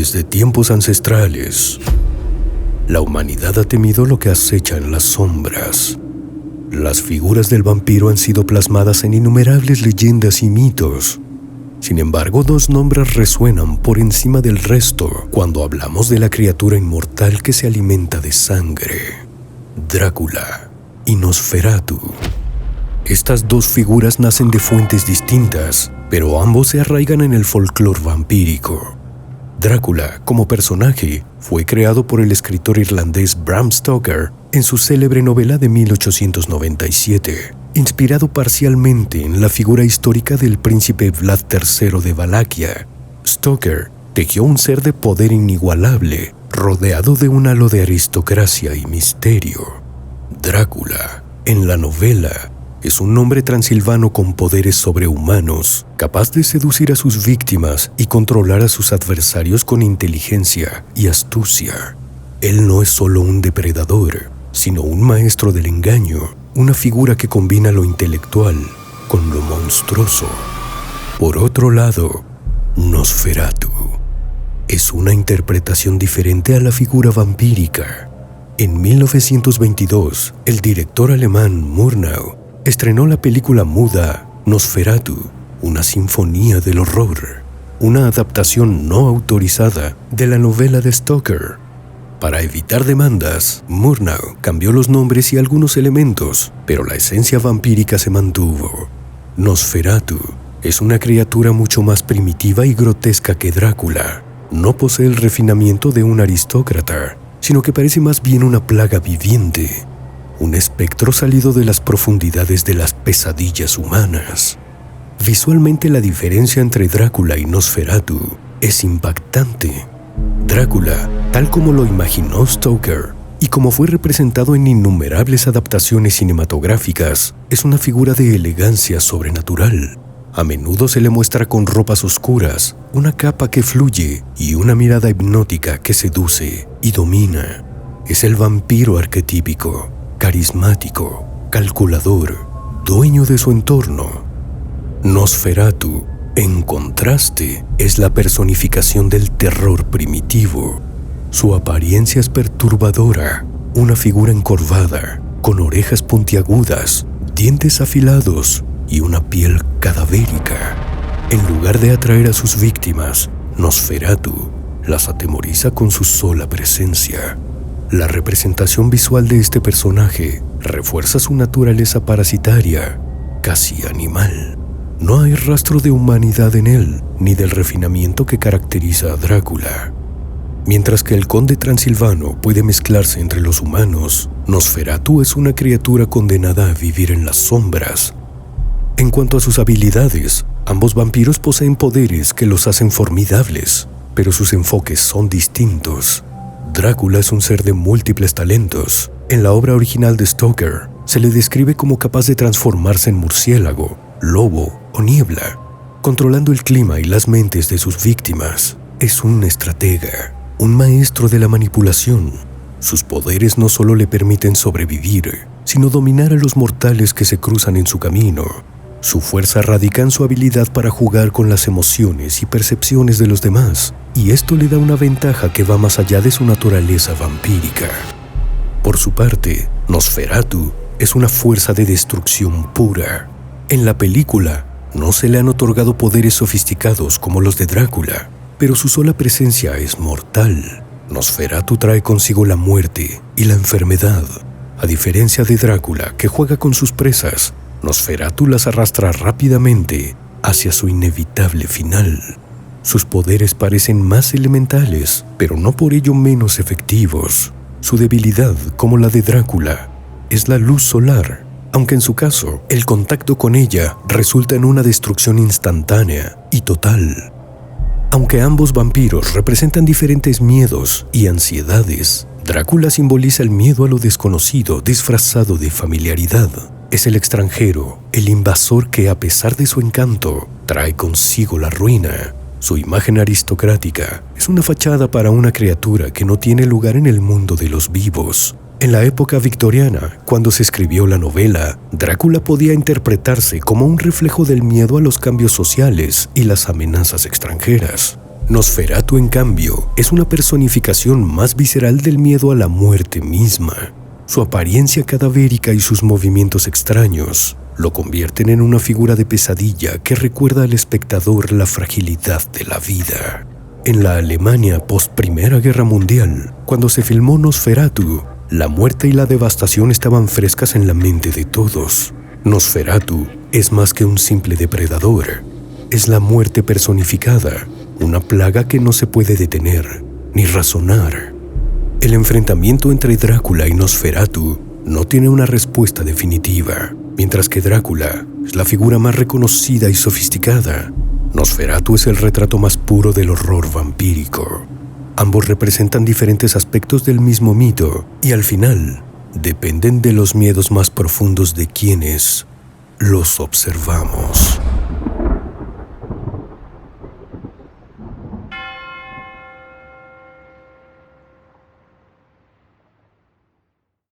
Desde tiempos ancestrales, la humanidad ha temido lo que acecha en las sombras. Las figuras del vampiro han sido plasmadas en innumerables leyendas y mitos. Sin embargo, dos nombres resuenan por encima del resto cuando hablamos de la criatura inmortal que se alimenta de sangre: Drácula y Nosferatu. Estas dos figuras nacen de fuentes distintas, pero ambos se arraigan en el folclore vampírico. Drácula, como personaje, fue creado por el escritor irlandés Bram Stoker en su célebre novela de 1897, inspirado parcialmente en la figura histórica del príncipe Vlad III de Valaquia. Stoker tejió un ser de poder inigualable, rodeado de un halo de aristocracia y misterio. Drácula, en la novela, es un hombre transilvano con poderes sobrehumanos, capaz de seducir a sus víctimas y controlar a sus adversarios con inteligencia y astucia. Él no es solo un depredador, sino un maestro del engaño, una figura que combina lo intelectual con lo monstruoso. Por otro lado, Nosferatu es una interpretación diferente a la figura vampírica. En 1922, el director alemán Murnau estrenó la película muda Nosferatu, una sinfonía del horror, una adaptación no autorizada de la novela de Stoker. Para evitar demandas, Murnau cambió los nombres y algunos elementos, pero la esencia vampírica se mantuvo. Nosferatu es una criatura mucho más primitiva y grotesca que Drácula. No posee el refinamiento de un aristócrata, sino que parece más bien una plaga viviente, un espectro salido de las profundidades de las pesadillas humanas. Visualmente, la diferencia entre Drácula y Nosferatu es impactante. Drácula, tal como lo imaginó Stoker y como fue representado en innumerables adaptaciones cinematográficas, es una figura de elegancia sobrenatural. A menudo se le muestra con ropas oscuras, una capa que fluye y una mirada hipnótica que seduce y domina. Es el vampiro arquetípico, carismático, calculador, dueño de su entorno. Nosferatu, en contraste, es la personificación del terror primitivo. Su apariencia es perturbadora, una figura encorvada, con orejas puntiagudas, dientes afilados y una piel cadavérica. En lugar de atraer a sus víctimas, Nosferatu las atemoriza con su sola presencia. La representación visual de este personaje refuerza su naturaleza parasitaria, casi animal. No hay rastro de humanidad en él, ni del refinamiento que caracteriza a Drácula. Mientras que el conde transilvano puede mezclarse entre los humanos, Nosferatu es una criatura condenada a vivir en las sombras. En cuanto a sus habilidades, ambos vampiros poseen poderes que los hacen formidables, pero sus enfoques son distintos. Drácula es un ser de múltiples talentos. En la obra original de Stoker, se le describe como capaz de transformarse en murciélago, lobo o niebla, controlando el clima y las mentes de sus víctimas. Es un estratega, un maestro de la manipulación. Sus poderes no solo le permiten sobrevivir, sino dominar a los mortales que se cruzan en su camino. Su fuerza radica en su habilidad para jugar con las emociones y percepciones de los demás, y esto le da una ventaja que va más allá de su naturaleza vampírica. Por su parte, Nosferatu es una fuerza de destrucción pura. En la película, no se le han otorgado poderes sofisticados como los de Drácula, pero su sola presencia es mortal. Nosferatu trae consigo la muerte y la enfermedad. A diferencia de Drácula, que juega con sus presas, Nosferatu las arrastra rápidamente hacia su inevitable final. Sus poderes parecen más elementales, pero no por ello menos efectivos. Su debilidad, como la de Drácula, es la luz solar, aunque en su caso, el contacto con ella resulta en una destrucción instantánea y total. Aunque ambos vampiros representan diferentes miedos y ansiedades, Drácula simboliza el miedo a lo desconocido disfrazado de familiaridad. Es el extranjero, el invasor que, a pesar de su encanto, trae consigo la ruina. Su imagen aristocrática es una fachada para una criatura que no tiene lugar en el mundo de los vivos. En la época victoriana, cuando se escribió la novela, Drácula podía interpretarse como un reflejo del miedo a los cambios sociales y las amenazas extranjeras. Nosferatu, en cambio, es una personificación más visceral del miedo a la muerte misma. Su apariencia cadavérica y sus movimientos extraños lo convierten en una figura de pesadilla que recuerda al espectador la fragilidad de la vida. En la Alemania post-Primera Guerra Mundial, cuando se filmó Nosferatu, la muerte y la devastación estaban frescas en la mente de todos. Nosferatu es más que un simple depredador. Es la muerte personificada, una plaga que no se puede detener ni razonar. El enfrentamiento entre Drácula y Nosferatu no tiene una respuesta definitiva. Mientras que Drácula es la figura más reconocida y sofisticada, Nosferatu es el retrato más puro del horror vampírico. Ambos representan diferentes aspectos del mismo mito y al final dependen de los miedos más profundos de quienes los observamos.